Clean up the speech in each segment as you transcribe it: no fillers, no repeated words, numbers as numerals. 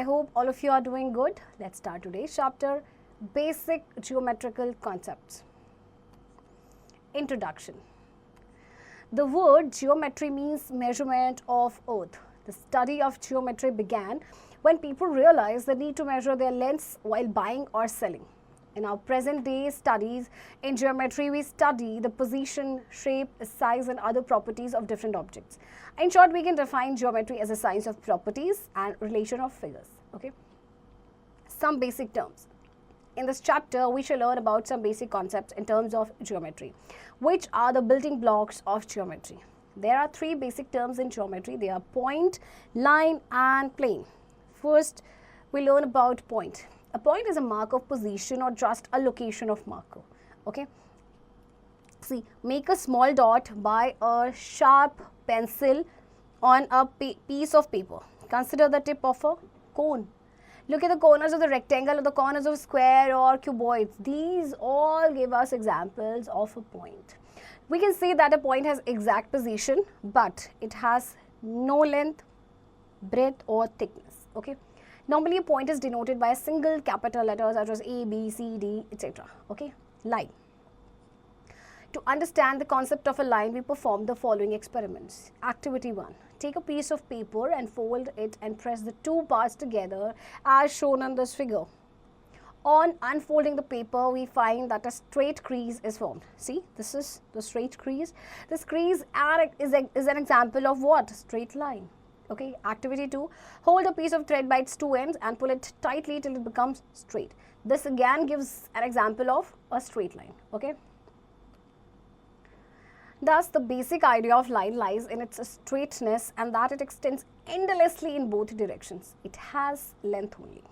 I hope all of you are doing good. Let's start today's chapter, Basic Geometrical Concepts. Introduction. The word geometry means measurement of earth. The study of geometry began when people realized the need to measure their lengths while buying or selling. In our present day studies in geometry, we study the position, shape, size and other properties of different objects. In short, we can define geometry as a science of properties and relation of figures. Okay. Some basic terms. In this chapter, we shall learn about some basic concepts in terms of geometry, which are the building blocks of geometry. There are three basic terms in geometry. They are point, line and plane. First, we learn about point. A point is a mark of position or just a location of marker. Okay. See, make a small dot by a sharp pencil on a piece of paper. Consider the tip of a cone. Look at the corners of the rectangle or the corners of square or cuboids. These all give us examples of a point. We can say that a point has exact position, but it has no length, breadth or thickness. Okay. Normally, a point is denoted by a single capital letter such as A, B, C, D, etc. Okay. Line. To understand the concept of a line, we perform the following experiments. Activity 1. Take a piece of paper and fold it and press the two parts together as shown in this figure. On unfolding the paper, we find that a straight crease is formed. See, this is the straight crease. This crease is an example of what? Straight line. Okay. Activity 2. Hold a piece of thread by its two ends and pull it tightly till it becomes straight. This again gives an example of a straight line. Okay. Thus, the basic idea of line lies in its straightness and that it extends endlessly in both directions. It has length only.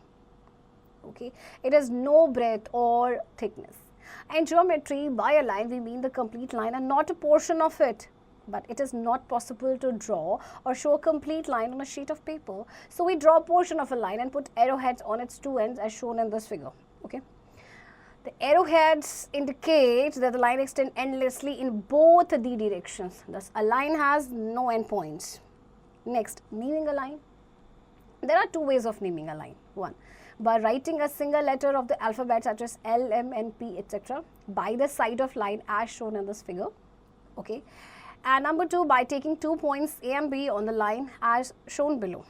Okay. It has no breadth or thickness. In geometry, by a line, we mean the complete line and not a portion of it. But it is not possible to draw or show a complete line on a sheet of paper. So, we draw a portion of a line and put arrowheads on its two ends as shown in this figure. Okay. The arrowheads indicate that the line extends endlessly in both the directions. Thus, a line has no endpoints. Next, naming a line. There are two ways of naming a line. One, by writing a single letter of the alphabet such as L, M, N, P, etc. by the side of line as shown in this figure. Okay. And number 2, by taking 2 points A and B on the line as shown below,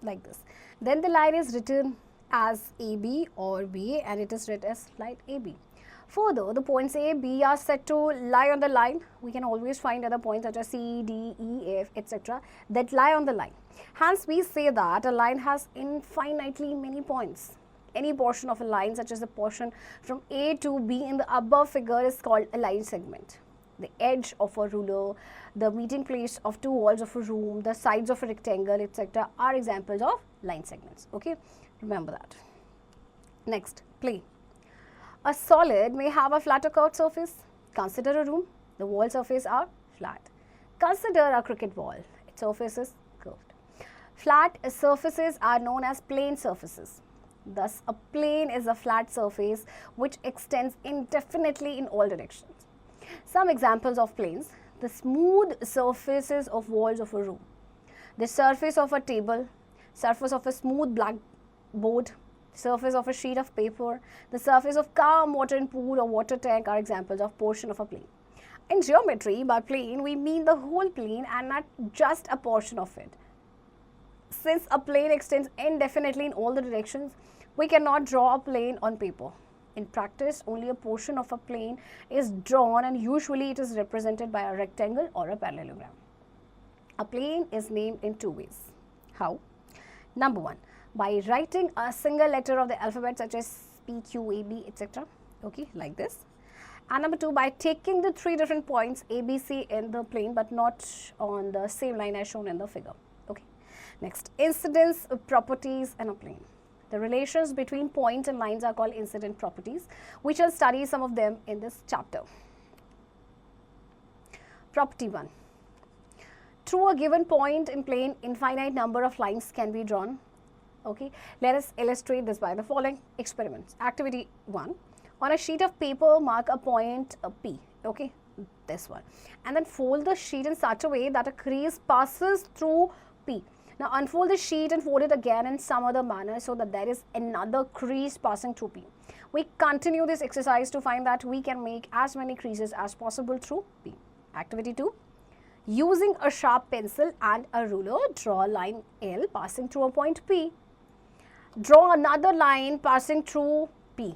like this. Then the line is written as AB or BA and it is read as line AB. Further, the points A, B are said to lie on the line. We can always find other points such as C, D, E, F, etc. that lie on the line. Hence, we say that a line has infinitely many points. Any portion of a line, such as the portion from A to B in the above figure, is called a line segment. The edge of a ruler, the meeting place of two walls of a room, the sides of a rectangle, etc. are examples of line segments. Okay, remember that. Next, plane. A solid may have a flat or curved surface. Consider a room. The wall surface are flat. Consider a cricket ball. Its surface is curved. Flat surfaces are known as plane surfaces. Thus, a plane is a flat surface which extends indefinitely in all directions. Some examples of planes: the smooth surfaces of walls of a room, the surface of a table, surface of a smooth blackboard, surface of a sheet of paper, the surface of calm water in pool or water tank are examples of portion of a plane. In geometry, by plane, we mean the whole plane and not just a portion of it. Since a plane extends indefinitely in all the directions, we cannot draw a plane on paper. In practice, only a portion of a plane is drawn and usually it is represented by a rectangle or a parallelogram. A plane is named in two ways. How? Number 1, by writing a single letter of the alphabet such as P, Q, A, B, etc. Okay, like this. And number 2, by taking the three different points A, B, C in the plane but not on the same line as shown in the figure. Okay. Next, incidence properties in a plane. The relations between points and lines are called incident properties. We shall study some of them in this chapter. Property 1. Through a given point in plane, infinite number of lines can be drawn. Okay. Let us illustrate this by the following experiments. Activity 1. On a sheet of paper, mark a point P. Okay. This one. And then fold the sheet in such a way that a crease passes through P. Now unfold the sheet and fold it again in some other manner so that there is another crease passing through P. We continue this exercise to find that we can make as many creases as possible through P. Activity 2. Using a sharp pencil and a ruler, draw a line L passing through a point P. Draw another line passing through P.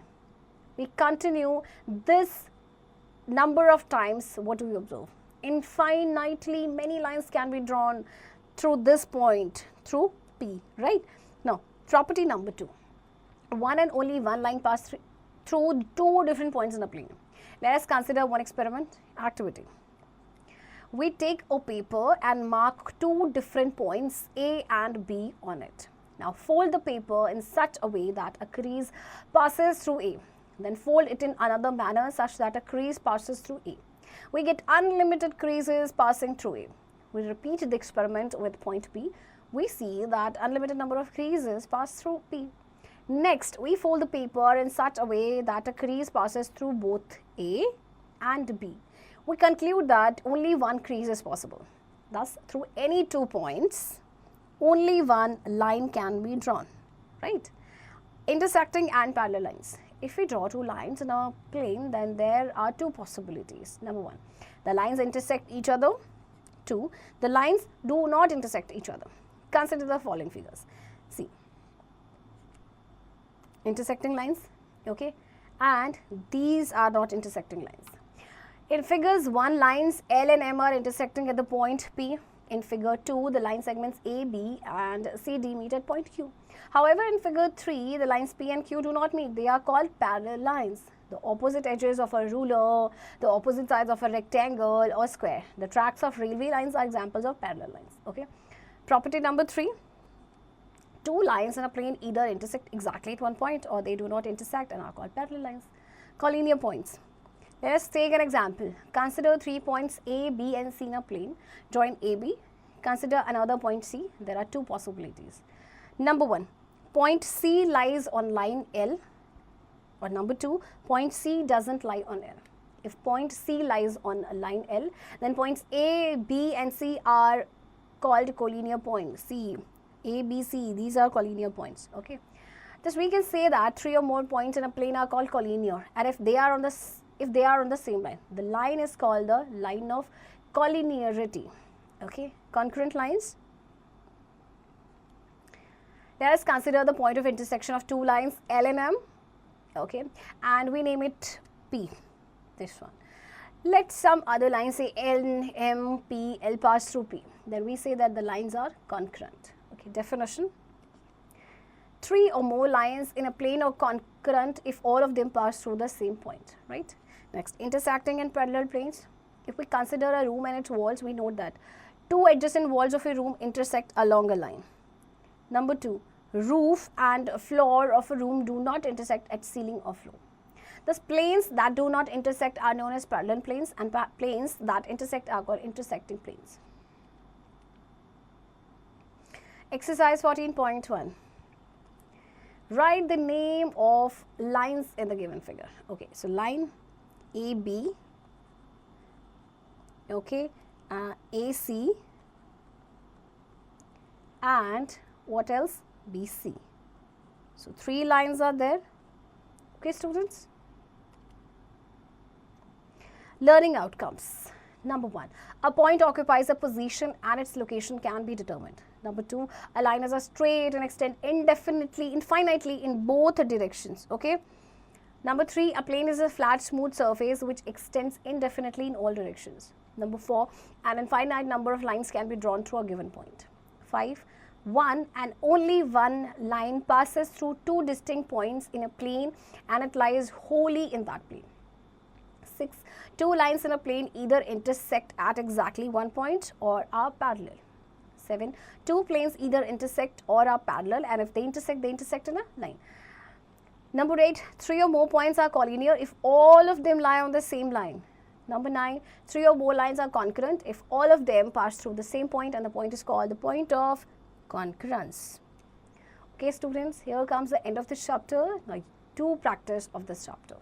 We continue this number of times. What do we observe? Infinitely many lines can be drawn through this point, through P, right? Now, property number 2. One and only one line passed through two different points in a plane. Let us consider one experiment. Activity. We take a paper and mark two different points A and B on it. Now fold the paper in such a way that a crease passes through A. Then fold it in another manner such that a crease passes through A. We get unlimited creases passing through A. We repeat the experiment with point P. We see that unlimited number of creases pass through P. Next, we fold the paper in such a way that a crease passes through both A and B. We conclude that only one crease is possible. Thus, through any 2 points, only one line can be drawn, right? Intersecting and parallel lines. If we draw two lines in a plane, then there are two possibilities. Number 1, the lines intersect each other. 2, the lines do not intersect each other. Consider the following figures. See, intersecting lines, okay, and these are not intersecting lines. In figures 1, lines L and M are intersecting at the point P. In figure 2, the line segments A, B and C, D meet at point Q. However, in figure 3, the lines P and Q do not meet. They are called parallel lines. The opposite edges of a ruler, the opposite sides of a rectangle or square. The tracks of railway lines are examples of parallel lines. Okay. Property number 3. Two lines in a plane either intersect exactly at one point or they do not intersect and are called parallel lines. Collinear points. Let us take an example. Consider 3 points A, B and C in a plane. Join AB. Consider another point C. There are two possibilities. Number 1, point C lies on line L. Or number 2, point C doesn't lie on L. If point C lies on a line L, then points A, B and C are called collinear points. C, A, B, C, these are collinear points. Okay. Thus we can say that 3 or more points in a plane are called collinear, and if they are on the same line, the line is called the line of collinearity. Okay. Concurrent lines. Let us consider the point of intersection of two lines L and M. Okay, and we name it P, this one. Let some other lines say N, M, P, L pass through P. Then we say that the lines are concurrent. Okay, definition. 3 or more lines in a plane are concurrent if all of them pass through the same point, right? Next, intersecting and parallel planes. If we consider a room and its walls, we note that two adjacent walls of a room intersect along a line. Number 2, roof and floor of a room do not intersect at ceiling or floor. Thus, planes that do not intersect are known as parallel planes, and planes that intersect are called intersecting planes. Exercise 14.1. Write the name of lines in the given figure. Okay, so line AB, okay, AC, and what else? BC. So 3 lines are there. Okay, students. Learning outcomes. Number 1, a point occupies a position and its location can be determined. Number 2, a line is a straight and extend infinitely in both directions. Okay. Number 3, a plane is a flat smooth surface which extends indefinitely in all directions. Number 4, an infinite number of lines can be drawn through a given point. 5, one and only one line passes through two distinct points in a plane and it lies wholly in that plane. 6, two lines in a plane either intersect at exactly one point or are parallel. 7, two planes either intersect or are parallel, and if they intersect in a line. Number 8, 3 or more points are collinear if all of them lie on the same line. Number 9, 3 or more lines are concurrent if all of them pass through the same point, and the point is called the point of concurrence. Okay, students, here comes the end of this chapter. Now, do practice of this chapter.